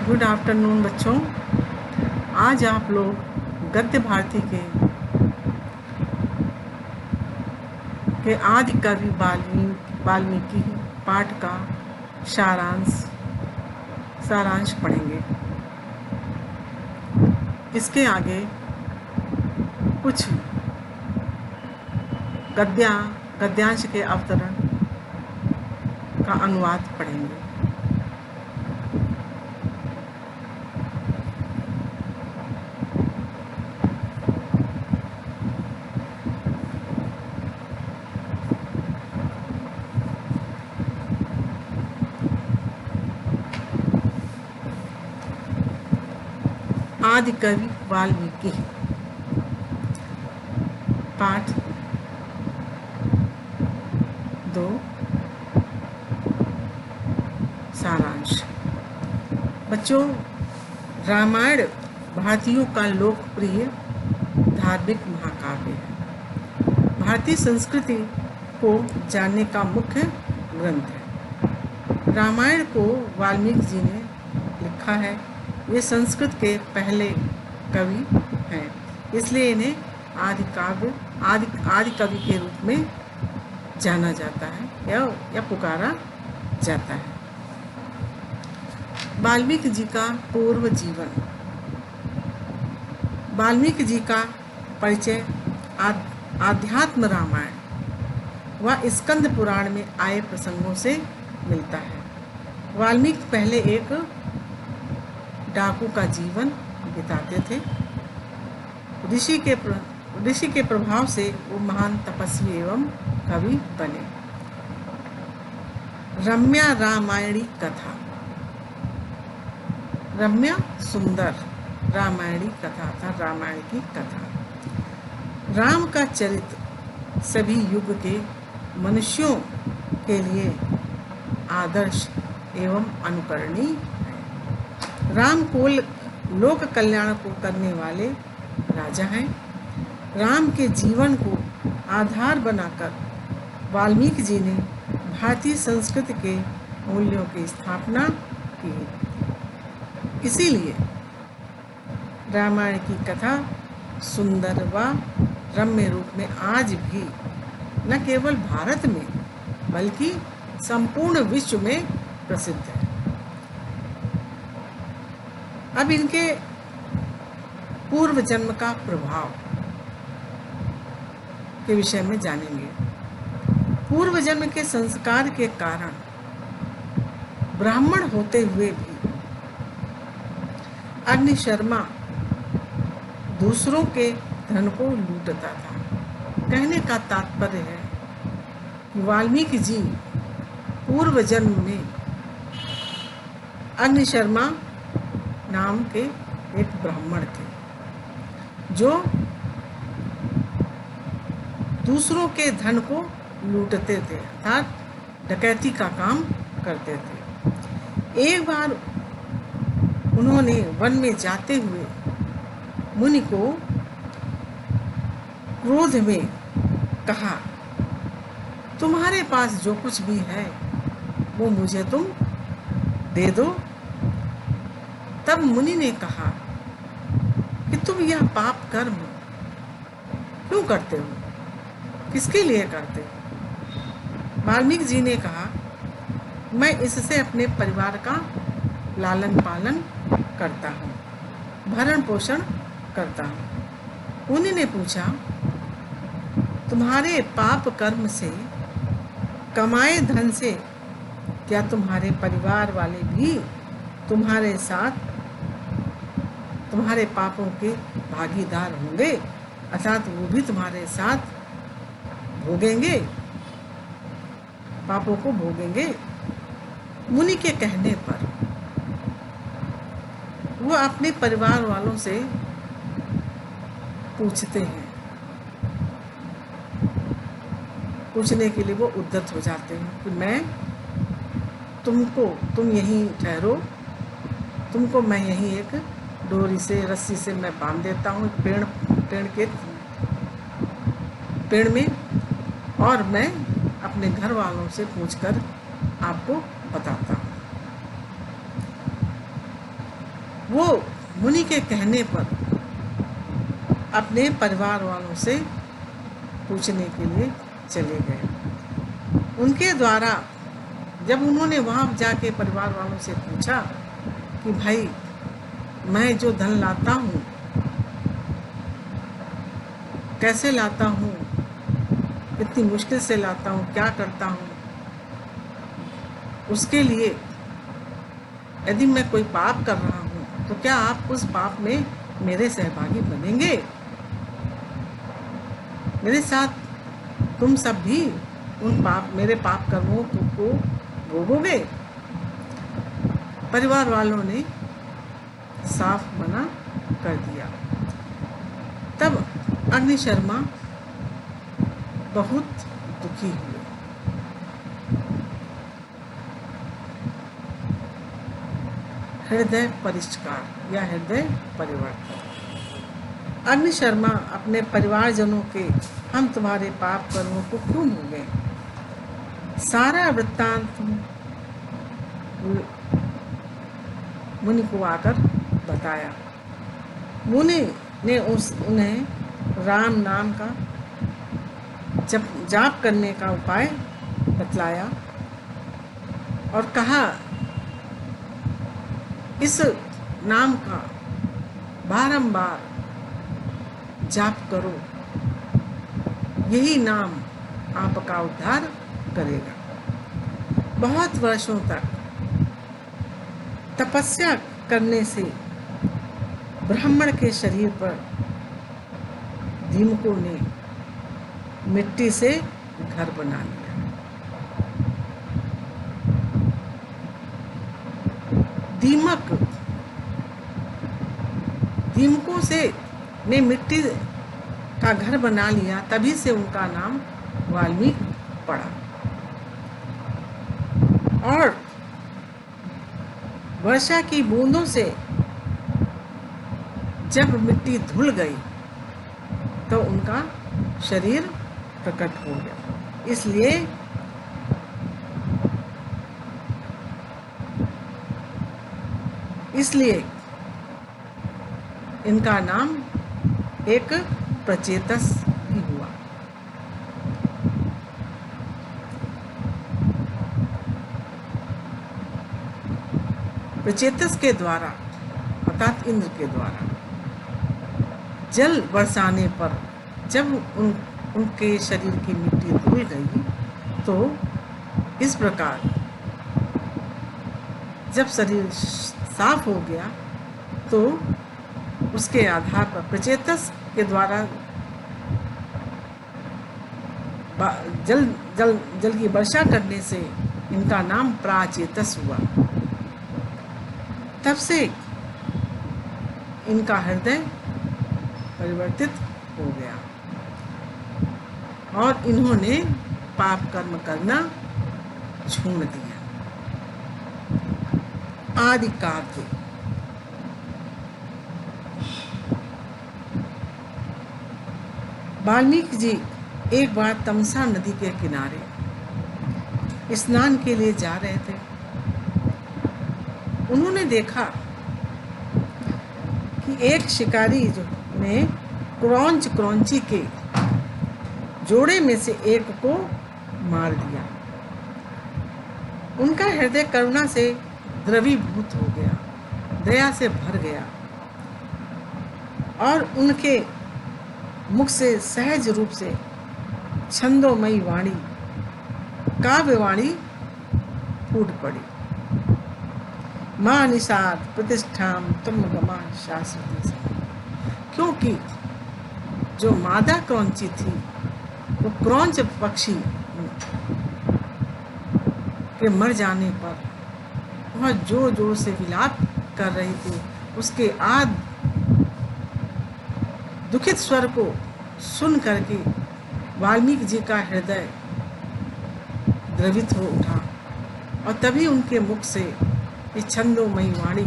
Good afternoon बच्चों। आज आप लोग गद्य भारती के आदि कवि वाल्मीकि पाठ का सारांश पढ़ेंगे। इसके आगे कुछ गद्यांश के अवतरण का अनुवाद पढ़ेंगे। आदि कवि वाल्मीकि पाठ 2 सारांश। बच्चों, रामायण भारतीयों का लोकप्रिय धार्मिक महाकाव्य है। भारतीय संस्कृति को जानने का मुख्य ग्रंथ है। रामायण को वाल्मीकि जी ने लिखा है। ये संस्कृत के पहले कवि हैं, इसलिए इन्हें आदि कवि के रूप में जाना जाता है या पुकारा जाता है। वाल्मीकि जी का पूर्व जीवन। वाल्मीकि जी का परिचय आध्यात्म रामायण व स्कंद पुराण में आए प्रसंगों से मिलता है। वाल्मीकि पहले एक डाकू का जीवन बिताते थे। ऋषि के प्रभाव से वो महान तपस्वी एवं कवि बने। रम्या रामायणी कथा। रम्या सुंदर रामायणी कथा था रामायण की कथा। राम का चरित्र सभी युग के मनुष्यों के लिए आदर्श एवं अनुकरणीय है। राम को लोक कल्याण को करने वाले राजा हैं। राम के जीवन को आधार बनाकर वाल्मीकि जी ने भारतीय संस्कृति के मूल्यों की स्थापना की। इसीलिए रामायण की कथा सुंदर व रम्य रूप में आज भी न केवल भारत में बल्कि संपूर्ण विश्व में प्रसिद्ध है। अब इनके पूर्व जन्म का प्रभाव के विषय में जानेंगे। पूर्व जन्म के संस्कार के कारण ब्राह्मण होते हुए भी अग्निशर्मा दूसरों के धन को लूटता था। कहने का तात्पर्य है कि वाल्मीकि जी पूर्व जन्म में अग्निशर्मा नाम के एक ब्राह्मण थे जो दूसरों के धन को लूटते थे, अर्थात डकैती का काम करते थे। एक बार उन्होंने वन में जाते हुए मुनि को क्रोध में कहा, तुम्हारे पास जो कुछ भी है वो मुझे तुम दे दो। तब मुनि ने कहा कि तुम यह पाप कर्म क्यों करते हो, किसके लिए करते हो? वाल्मीकि जी ने कहा, मैं इससे अपने परिवार का लालन पालन करता हूँ, भरण पोषण करता हूँ। मुनि ने पूछा, तुम्हारे पाप कर्म से कमाए धन से क्या तुम्हारे परिवार वाले भी तुम्हारे साथ तुम्हारे पापों के भागीदार होंगे, अर्थात वो भी तुम्हारे साथ भोगेंगे, पापों को भोगेंगे? मुनि के कहने पर वो अपने परिवार वालों से पूछते हैं, पूछने के लिए वो उद्यत हो जाते हैं कि मैं तुम यहीं ठहरो, तुमको मैं यहीं एक डोरी से रस्सी से मैं बांध देता हूँ पेड़ में, और मैं अपने घर वालों से पूछकर आपको बताता हूँ। वो मुनि के कहने पर अपने परिवार वालों से पूछने के लिए चले गए। उनके द्वारा जब उन्होंने वहाँ जाके परिवार वालों से पूछा कि भाई मैं जो धन लाता हूँ कैसे लाता हूँ, कितनी मुश्किल से लाता हूँ, क्या करता हूँ, उसके लिए यदि मैं कोई पाप कर रहा हूँ तो क्या आप उस पाप में मेरे सहभागी बनेंगे? मेरे साथ तुम सब भी उन मेरे पाप कर्मों को भोगोगे? परिवार वालों ने साफ मना कर दिया। तब अग्निशर्मा बहुत दुखी हुए। हृदय परिष्कार या हृदय परिवर्तन। अग्निशर्मा अपने परिवारजनों के हम तुम्हारे पाप कर्मों को क्यों भोगें, सारा वृत्तांत मुनि को आकर बताया। मुनि ने उन्हें राम नाम का जाप करने का उपाय बतलाया और कहा इस नाम का बारंबार जाप करो, यही नाम आपका उद्धार करेगा। बहुत वर्षों तक तपस्या करने से ब्राह्मण के शरीर पर दीमकों ने मिट्टी से घर बना लिया। दीमकों से ने मिट्टी का घर बना लिया, तभी से उनका नाम वाल्मीकि पड़ा। और वर्षा की बूंदों से जब मिट्टी धुल गई तो उनका शरीर प्रकट हो गया। इसलिए इनका नाम एक प्रचेतस ही हुआ। प्रचेतस के द्वारा अर्थात इंद्र के द्वारा जल बरसाने पर जब उनके शरीर की मिट्टी धुल गई तो इस प्रकार जब शरीर साफ हो गया तो उसके आधार पर प्रचेतस के द्वारा जल की वर्षा करने से इनका नाम प्राचेतस हुआ। तब से इनका हृदय परिवर्तित हो गया और इन्होंने पाप कर्म करना छोड़ दिया। आदि काव्य। वाल्मीकि जी एक बार तमसा नदी के किनारे स्नान के लिए जा रहे थे। उन्होंने देखा कि एक शिकारी ने क्रौंची के जोड़े में से एक को मार दिया। उनका हृदय करुणा से द्रवीभूत हो गया, दया से भर गया और उनके मुख से सहज रूप से छंदोमयी वाणी, काव्यवाणी फूट पड़ी। माँ निषाद प्रतिष्ठाम तुम गमा शाश्वती। क्योंकि जो मादा क्रौंची थी वो क्रौंच पक्षी के मर जाने पर बहुत जोर जोर से विलाप कर रही थी। उसके दुखित स्वर को सुन करके वाल्मीकि जी का हृदय द्रवित हो उठा और तभी उनके मुख से ये छंदोमयी वाणी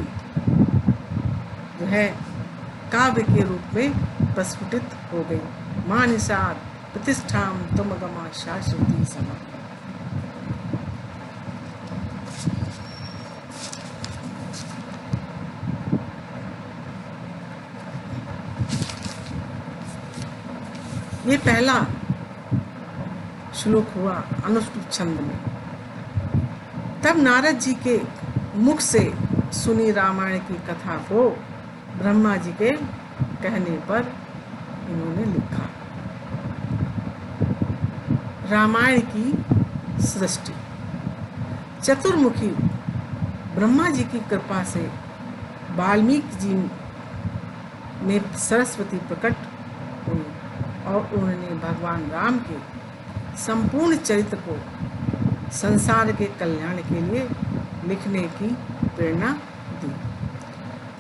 जो है काव्य के रूप में प्रस्फुटित हो गई। माँ निषाद प्रतिष्ठाम तुम गमा शाश्वती समा। ये पहला श्लोक हुआ अनुष्टुप छंद में। तब नारद जी के मुख से सुनी रामायण की कथा को ब्रह्मा जी के कहने पर इन्होंने लिखा। रामायण की सृष्टि। चतुर्मुखी ब्रह्मा जी की कृपा से वाल्मीकि जी में सरस्वती प्रकट हुई और उन्होंने भगवान राम के संपूर्ण चरित्र को संसार के कल्याण के लिए लिखने की प्रेरणा दी।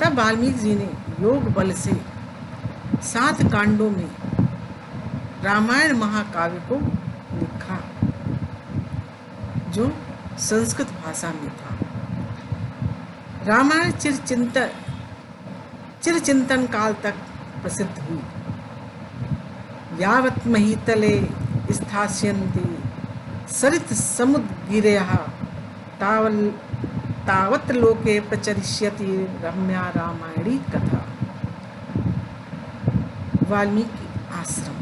तब वाल्मीकि जी ने योग बल से 7 कांडों में रामायण महाकाव्य को लिखा, जो संस्कृत भाषा में था। रामायण चिरचिंतन काल तक प्रसिद्ध हुई। यावत् महीतले स्थास्यन्ति सरित समुद्गिरयः तावत् लोके प्रचरिष्यति रम्या रामायणी कथा। वाल्मीकि आश्रम।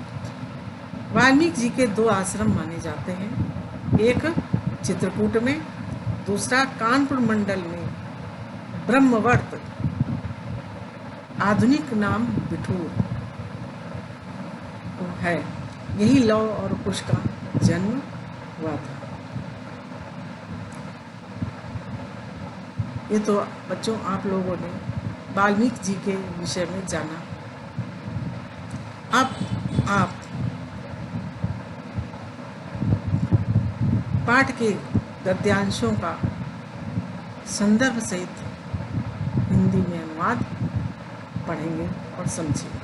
वाल्मीकि जी के 2 आश्रम माने जाते हैं, एक चित्रकूट में, दूसरा कानपुर मंडल में ब्रह्मवर्त, आधुनिक नाम बिठूर है। यही लव और कुश का जन्म हुआ था। ये तो बच्चों आप लोगों ने वाल्मीकि जी के विषय में जाना। अब आप पाठ के गद्यांशों का संदर्भ सहित हिंदी में अनुवाद पढ़ेंगे और समझेंगे।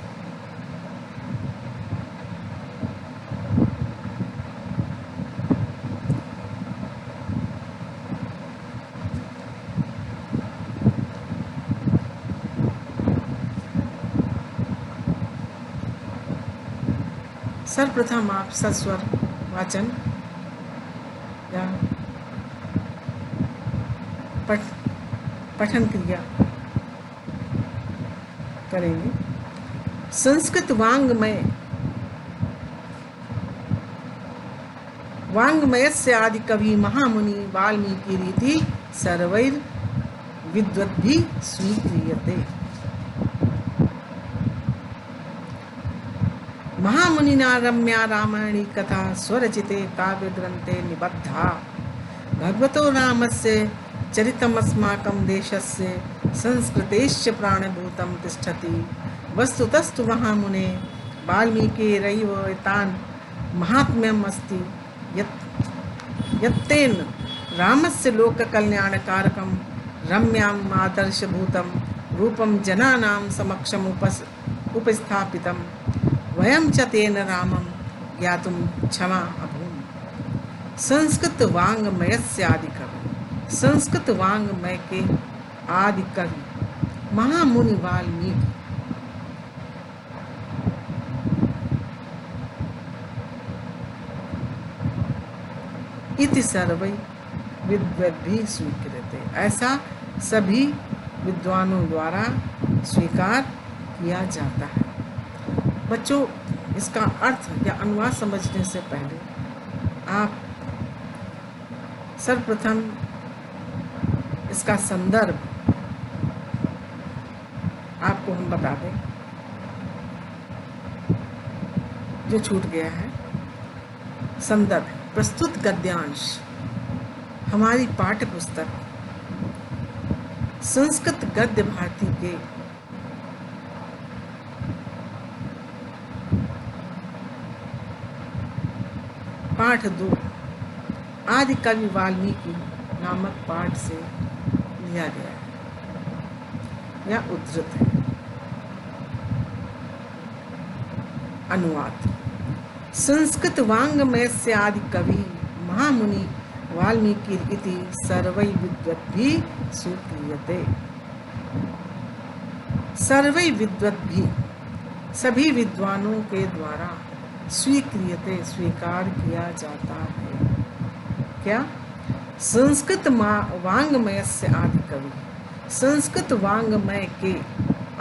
सर्वप्रथम आप सस्वर वाचन या पठन क्रिया करेंगे। संस्कृत वाङ्मयस्य आदि कवि महामुनि वाल्मीकि रीति सर्वैर विद्वद्भिः स्वीक्रियते। महामुनिना रम्या रामायणी कथा स्वरचिते काव्यग्रन्थे निबद्धा। भगवतो रामस्य चरितमस्माकं देशस्य संस्कृतेश्च प्राणभूतं तिष्ठति। वस्तुतस्तु महामुने वाल्मीकिरैव एतान् महात्म्यम् अस्ति यत्तेन रामस्य लोककल्याणकारकं रम्याम् आदर्शभूतं रूपं जनानां समक्षम् उपस्थापितं। वयं च तेन रामं ज्ञातुं क्षमा अभूम। संस्कृत वाङ्मयस्य आदि कवि। संस्कृत वाङ्मय के आदि कवि महामुनि वाल्मीकि इति सर्वै विद्वद्भिः स्वीक्रियते। ऐसा सभी विद्वानों द्वारा स्वीकार किया जाता है। बच्चों, इसका अर्थ या अनुवाद समझने से पहले आप सर्वप्रथम इसका संदर्भ आपको हम बता दें, जो छूट गया है। संदर्भ प्रस्तुत गद्यांश हमारी पाठ्य पुस्तक संस्कृत गद्य भारती के पाठ 2 आदि कवि वाल्मीकि नामक पाठ से लिया गया है या उद्धृत है। अनुवाद। संस्कृत वाङ्मयस्य आदि कवि महामुनि वाल्मीकि इति सर्वै विद्वद्भिः स्वीक्रियते। सर्वै विद्वद्भिः सभी विद्वानों के द्वारा स्वीक्रियते स्वीकार किया जाता है। क्या? संस्कृत वाङ्मयस्य आदि कवि। संस्कृत वाङ्मय के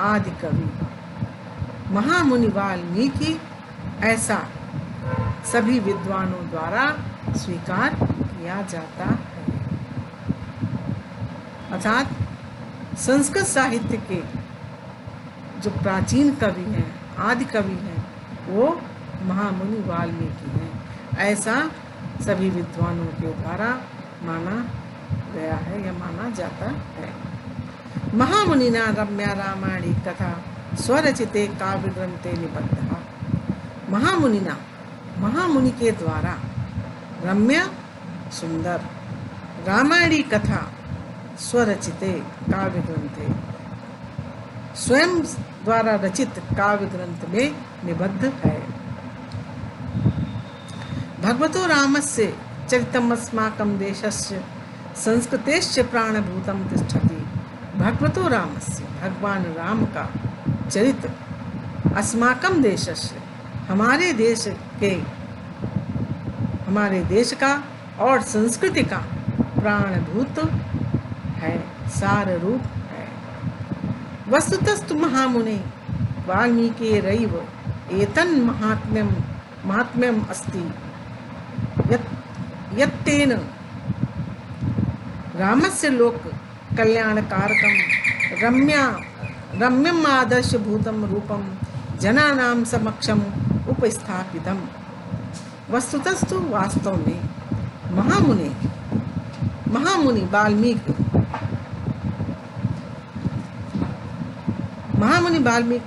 आदि कवि महामुनि वाल्मीकि ऐसा सभी विद्वानों द्वारा स्वीकार किया जाता है। अर्थात संस्कृत साहित्य के जो प्राचीन कवि हैं, आदि कवि हैं, वो महामुनि वाल्मीकि हैं, ऐसा सभी विद्वानों के द्वारा माना गया है या माना जाता है। महामुनिना रम्या रामायणी कथा स्वरचिते काव्य ग्रंथे निबद्धः। महामुनिना, महामुनि के द्वारा रम्य सुंदर रामायणी कथा स्वरचिते काव्य ग्रंथे, स्वयं द्वारा रचित काव्य ग्रंथ में निबद्ध है। भगवतो रामस्य चरितम् अस्माकं देशस्य संस्कृतेश्च प्राणभूतं तिष्ठति। भगवतो रामस्य, भगवान राम का चरित अस्माकं देशस्य, हमारे देश का और संस्कृति का प्राणभूत है, सार रूप है। वस्तुतस्तु महामुने वाल्मीकिरैव एतन् महात्म्यम् अस्ति यत्तेन रामस्य लोक कल्याणकारकं रम्यम् आदर्शभूतं रूपं जनानां समक्षम उपस्थापितम्। वस्तुतस्तु, वास्तव में महामुनि वाल्मीकि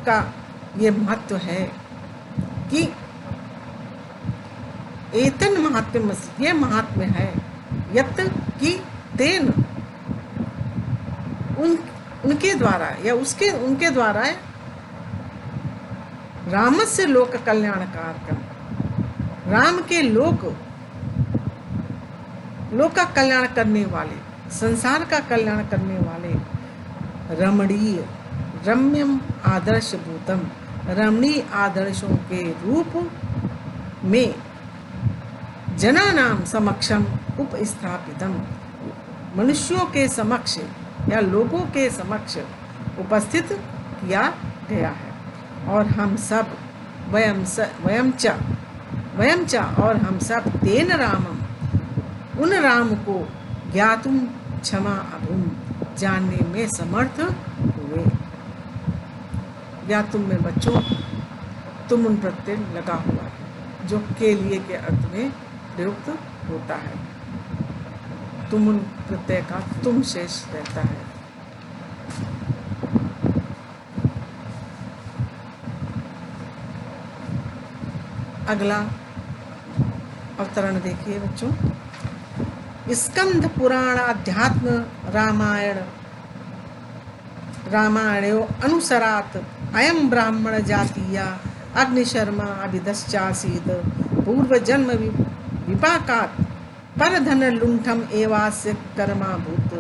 का ये महत्व है कि एतन महात्म्य, ये महात्म्य है, यत् कि तेन उनके द्वारा या उनके द्वारा रामस्य लोक कल्याणकारकम, राम के लोक का कल्याण करने वाले, संसार का कल्याण करने वाले रम्यम आदर्श भूतम, रमणीय आदर्शों के रूप में जनानाम समक्षम उपस्थापितम, मनुष्यों के समक्ष या लोगों के समक्ष उपस्थित किया गया है। और हम सब वयम च और हम सब तेन रामम, उन राम को ज्ञातुम क्षमा अभुम, जानने में समर्थ हुए। ज्ञातुम में बच्चों तुम उन प्रत्यय लगा हुआ है, जो के लिए के अर्थ में प्रयुक्त होता है। तुम उन प्रत्यय का तुम शेष रहता है। अगला अवतरण देखिए बच्चों। स्कंद पुराण अध्यात्म रामायणो अनुसरात अयम ब्राह्मण जातीया अग्निशर्मा अभिदश्चासीत पूर्व जन्म विपाकात् परधन लुंठम एवास्य कर्मा भूत।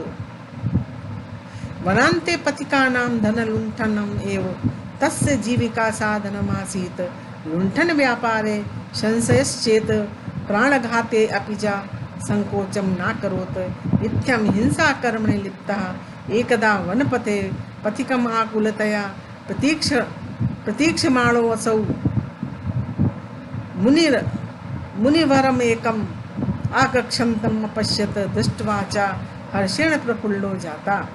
वनान्ते पथिकानां धन लुंठनम एव तस्य जीविका साधनम आसीत। लुंठन व्यापारे संशयश्चेत प्राणघाते अपि च संकोचम न करोत्। इत्थं हिंसा कर्मणि लिप्तः एकदा वनपथे पथिकम् आकुलतया प्रतीक्षमाणोऽसौ मुनिवरम् एकम् आकक्षन्तम् अपश्यत्। दृष्ट्वा च हर्षेण प्रफुल्लो जाता।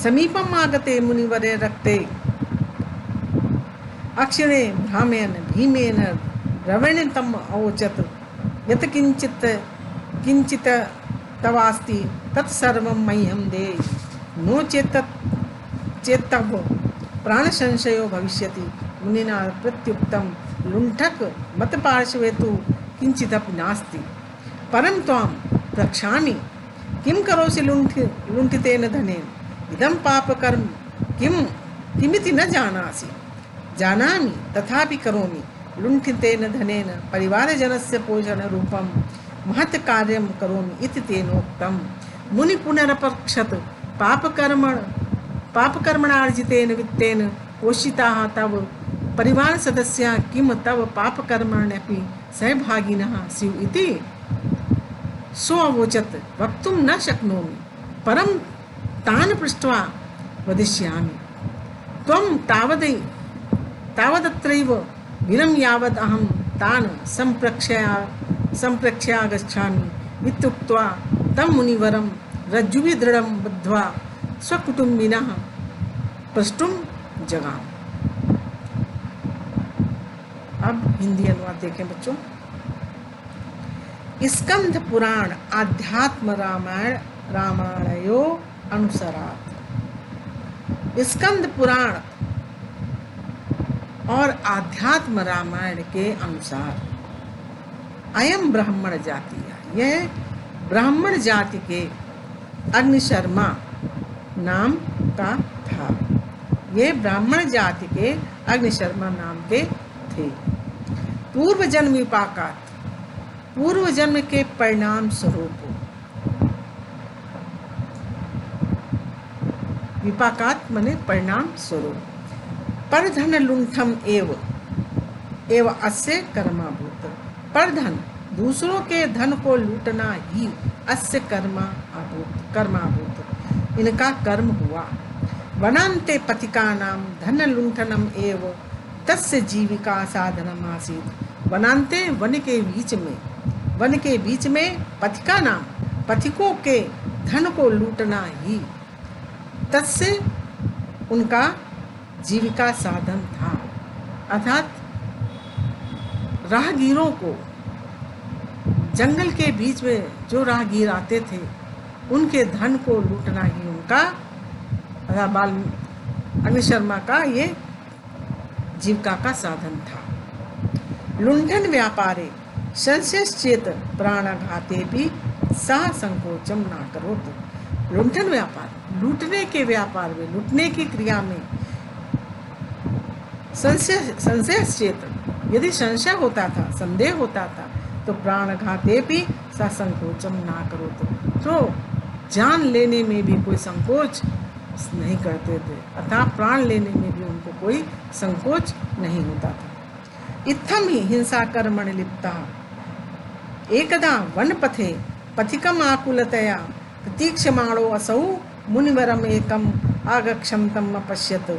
समीपम् आगते मुनिवरे रक्ते अक्षिणे भ्रामेण भीमेन रवेण तम् अवोचत्। यत् किञ्चित् तवास्ति तत्सर्वं मह्यं देहि, नो चेत्तव प्राणसंशयो भविष्यति। मुनिना प्रत्युक्तं लुण्ठक मत्पार्श्वे तु किञ्चिदपि नास्ति, परं त्वां प्रक्षामि। किं करोसि लुण्ठितेन धनेन? इदं पापकर्म किमिति न जानासि। जानामि तथापि करोमि। लुण्ठितेन धनेन परिवारजनस्य पोषणरूपं महत् कार्यं करोमि इति तेनोक्तम्। मुनि पुनरपक्षत पापकर्मणार्जितेन वित्तेन पोषिताः तव परिवारसदस्याः किं तव पापकर्मण्यपि सहभागिनः स्युः इति सोऽवोचत्। वक्तुं न शक्नोमि, परं तान् पृष्ट्वा वदिष्यामि। त्वं तावदत्रैव विरम यावद अहम तान संप्रक्ष्या गच्छामि इत्युक्त्वा तम मुनिवरम रज्जुवि दृढ़ं बद्ध्वा स्वकुटुम्बिनः प्रष्टुम जगाम। अब हिंदी अनुवाद देखें बच्चों। स्कंद पुराण आध्यात्म रामायणयो अनुसारात। स्कंद पुराण और आध्यात्म रामायण के अनुसार अयम ब्राह्मण जाति, यह ब्राह्मण जाति के अग्निशर्मा नाम का था। ये ब्राह्मण जाति के अग्निशर्मा नाम के थे। पूर्व जन्म विपाकात, पूर्व जन्म के परिणाम स्वरूप, विपाकात माने परिणाम स्वरूप, परधन लुंठम एव अस्य कर्माभूत। परधन दूसरों के धन को लूटना ही अस्य कर्माभूत इनका कर्म हुआ। वनान्ते पथिकानां धन लुंठनम एव तस्य जीविका साधनम आसीत्। वनान्ते वन के बीच में पथिका नाम पथिकों के धन को लूटना ही तस्य उनका जीविका साधन था। अर्थात राहगीरों को, जंगल के बीच में जो राहगीर आते थे उनके धन को लूटना ही उनका, अग्निशर्मा का ये जीविका का साधन था। लुंठन व्यापारे संशयश्चेत प्राणाघाते भी सा संकोचम ना करोतु। लुंठन व्यापार, लूटने के व्यापार में, लूटने की क्रिया में संशयश्चेत, यदि संशय होता था, संदेह होता था, तो प्राणघाते भी सा संकोचम ना करोतु, तो जान लेने में भी कोई संकोच नहीं करते थे, अर्थात प्राण लेने में भी उनको कोई संकोच नहीं होता था। इत्थम ही हिंसा कर्मणि लिप्ता एकदा वनपथे पथिकम आकुलतया प्रतीक्षमाणो असौ मुनिवरम एकम आगक्षम तम अपश्यत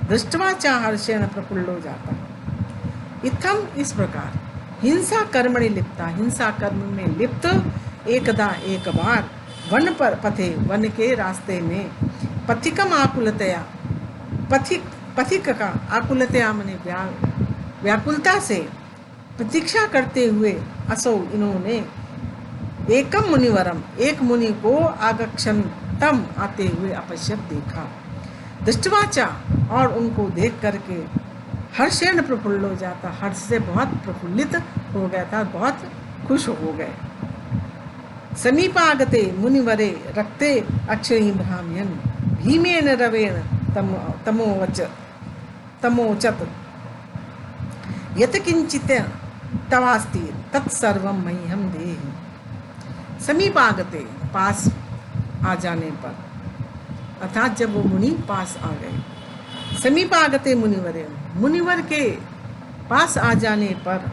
दृष्ट्वा च हर्षेण प्रफुल्लो जाता। इत्थम इस प्रकार, हिंसा कर्मणि लिप्ता, हिंसा कर्म में लिप्त, एकदा एक बार, वन पर पथे, वन के रास्ते में, पथिकम आकुलतया, पथिक का आकुलतया माने व्याकुलता से प्रतीक्षा करते हुए, असौ इन्होंने, एकम मुनिवरम, एक मुनि को, आगक्षन तम आते हुए, अपश्यत देखा, दृष्टवाचा और उनको देख करके, हर्षेण प्रफुल्ल हो जाता, हर्ष से बहुत प्रफुल्लित हो गया था, बहुत खुश हो गए। समीपागते मुनिवरे रक्ते अक्षयी भ्राम्यन भीमेन रवेण तमोचत यत किंचित तवास्ति तत्सर्वं मह्यं देहि। समीपागते, पास आ जाने पर, अर्थात जब वो मुनि पास आ गए। समीपागते मुनिवरे, मुनिवर के पास आ जाने पर,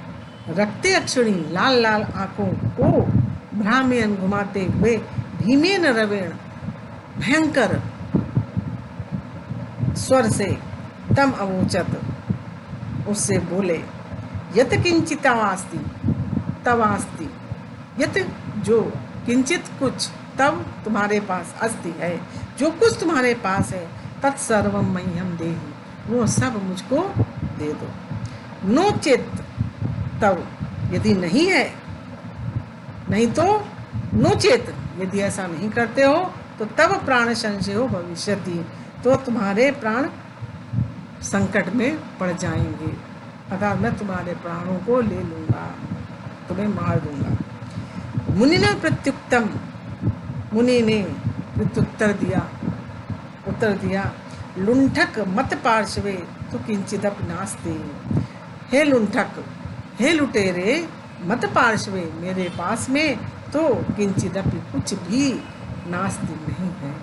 रक्ते अक्षणी, लाल लाल आंखों को भ्राम्यन घुमाते हुए, भीमेन रवेण भयंकर स्वर से, तम अवोचत उससे बोले, यत किंचित तवास्ति, यत जो, किंचित कुछ, तब तुम्हारे पास, अस्ति है जो कुछ तुम्हारे पास है, तत्सर्वं मह्यं देहि, वो सब मुझको दे दो। नो चेत, तब यदि नहीं है, नहीं तो नो चेत, यदि ऐसा नहीं करते हो तो तब प्राण संशयो भविष्यति, तो तुम्हारे प्राण संकट में पड़ जाएंगे, अर्थात मैं तुम्हारे प्राणों को ले लूंगा, तुम्हें मार दूंगा। मुनिना प्रत्युक्तम, मुनि ने प्रत्युत्तर दिया, उत्तर दिया, लुंठक मत पार्श्वे तो किंचिदप नास्ति। हे लुंठक, हे लुटेरे, मत पार्श्वे, मेरे पास में तो किंचिदपि, कुछ भी, नास्ति नहीं है,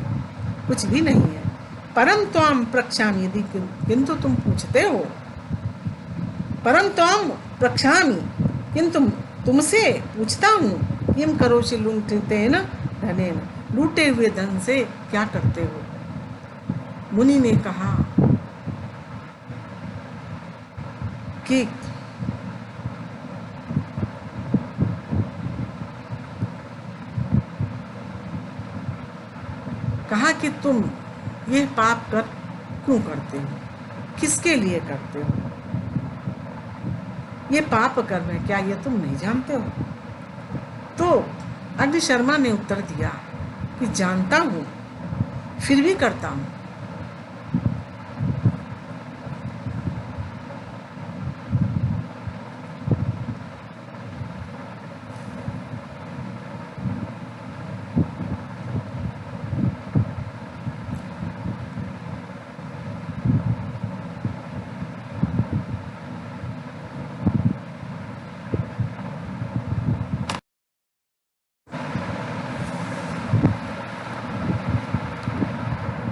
कुछ भी नहीं है। परम त्वाम प्रक्षामि, यदि, किंतु तुम पूछते हो, परम त्वाम प्रक्षामि, किंतु तुमसे पूछता हूँ, किम करोषि लुंठितेन धनेन, लूटे हुए धन से क्या करते हो। मुनि ने कहा कि कहा कि तुम ये पाप कर क्यों करते हो, किसके लिए करते हो, ये पाप कर्म है, क्या ये तुम नहीं जानते हो? तो अग्नि शर्मा ने उत्तर दिया कि जानता हूँ, फिर भी करता हूँ।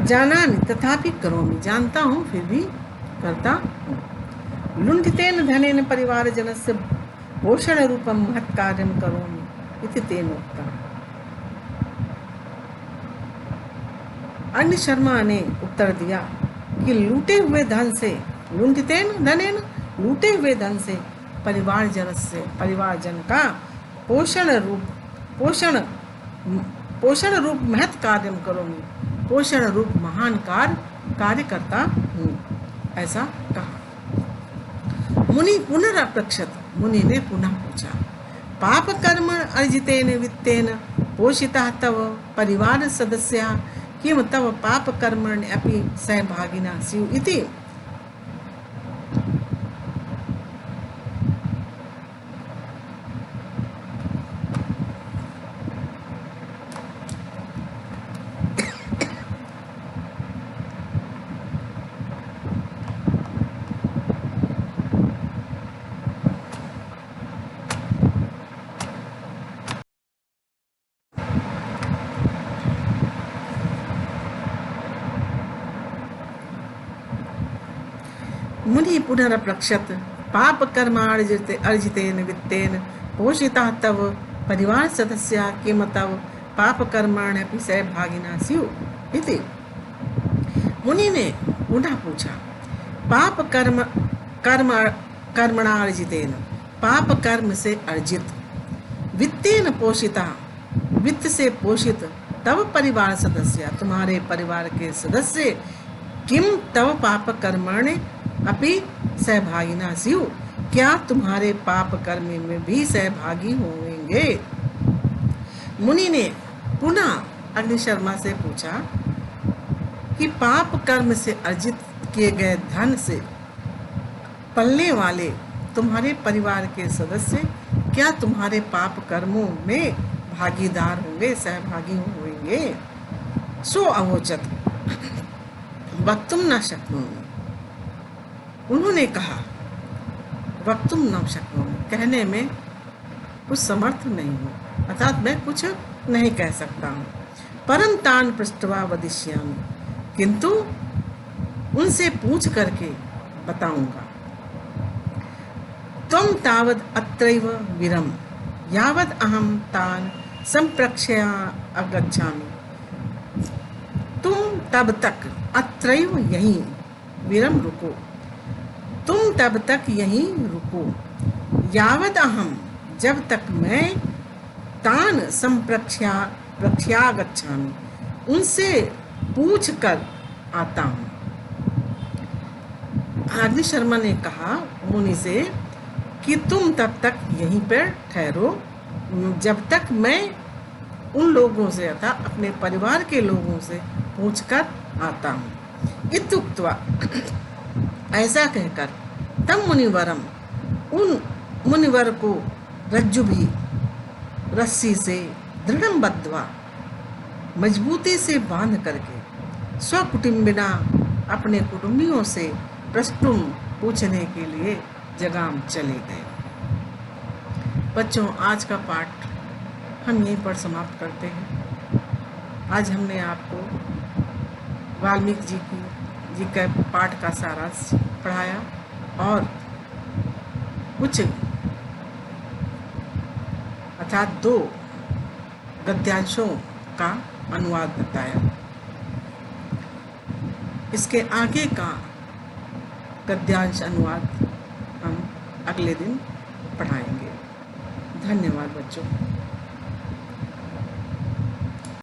जानामि तथापि करोमि, जानता हूँ फिर भी करता हूँ। लुण्ठितेन धनेन परिवारजनस्य पोषणरूपं महत्कार्यं करोमि इति तेन उक्तम्। अग्नि शर्मा ने उत्तर दिया कि लूटे हुए धन से, लुण्ठितेन धनेन, लूटे हुए धन से परिवारजन का पोषण रूप महत् कार्यम करोमि, पोषण रूप महान कार्य करता हूँ, ऐसा कहा। मुनि पुनरपृच्छत, मुनि ने पुनः पूछा, पाप कर्म अर्जितेन वित्तेन पोषितः तव परिवार सदस्याः किम तव पाप कर्मणि अपि सहभागिनः स्युः इति। मुनि पुनरपृच्छत, पाप कर्मार्जितेन वित्तेन पोषितः तव परिवार सदस्याः किम तव पाप कर्माणि अपि सहभागिनः स्युः इति। मुनि ने पुनः पूछा, पाप कर्मणार्जितेन, पाप कर्म से अर्जित, वित्तेन पोषितः, वित्त से पोषित, तव परिवार सदस्य, तुम्हारे परिवार के सदस्य, किम तव पाप कर्माणि अपि सहभागिना स्युः, क्या तुम्हारे पाप कर्म में भी सहभागी होंगे? मुनि ने पुनः अग्नि शर्मा से पूछा कि पाप कर्म से अर्जित किए गए धन से पलने वाले तुम्हारे परिवार के सदस्य क्या तुम्हारे पाप कर्मों में भागीदार होंगे, सहभागी होंगे? सो अवोचत वक्तुम न शक्नोमि, उन्होंने कहा, वक्तुम न शक्नोमि, कहने में कुछ समर्थ नहीं हूँ, अर्थात मैं कुछ नहीं कह सकता हूँ। परम तान पृष्ठवा वदिष्यामि, किंतु उनसे पूछ करके बताऊंगा। त्वं तावद् अत्रैव विरम यावद् अहं तान संप्रक्ष्य आगच्छामि, तुम तब तक अत्रैव यहीं विरम रुको, तुम तब तक यहीं रुको, यावद अहम, जब तक मैं तान संप्रक्ष्यागच्छामि, उनसे पूछ कर आता हूँ। अग्नि शर्मा ने कहा मुनि से कि तुम तब तक यहीं पर ठहरो जब तक मैं उन लोगों से अर्थात अपने परिवार के लोगों से पूछ कर आता हूँ। इत्युक्त्वा, ऐसा कहकर तम मुनिवरम, उन मुनिवर को रज्जु भी रस्सी से दृढ़ बद्ध्वा, मजबूती से बांध करके स्वकुटुंबिना, अपने कुटुंबियों से प्रष्टुम, पूछने के लिए जगाम चले गए। बच्चों, आज का पाठ हम यहीं पर समाप्त करते हैं। आज हमने आपको वाल्मीकि जी का पाठ का सारांश पढ़ाया और कुछ अर्थात 2 गद्यांशों का अनुवाद बताया। इसके आगे का गद्यांश अनुवाद हम अगले दिन पढ़ाएंगे। धन्यवाद बच्चों।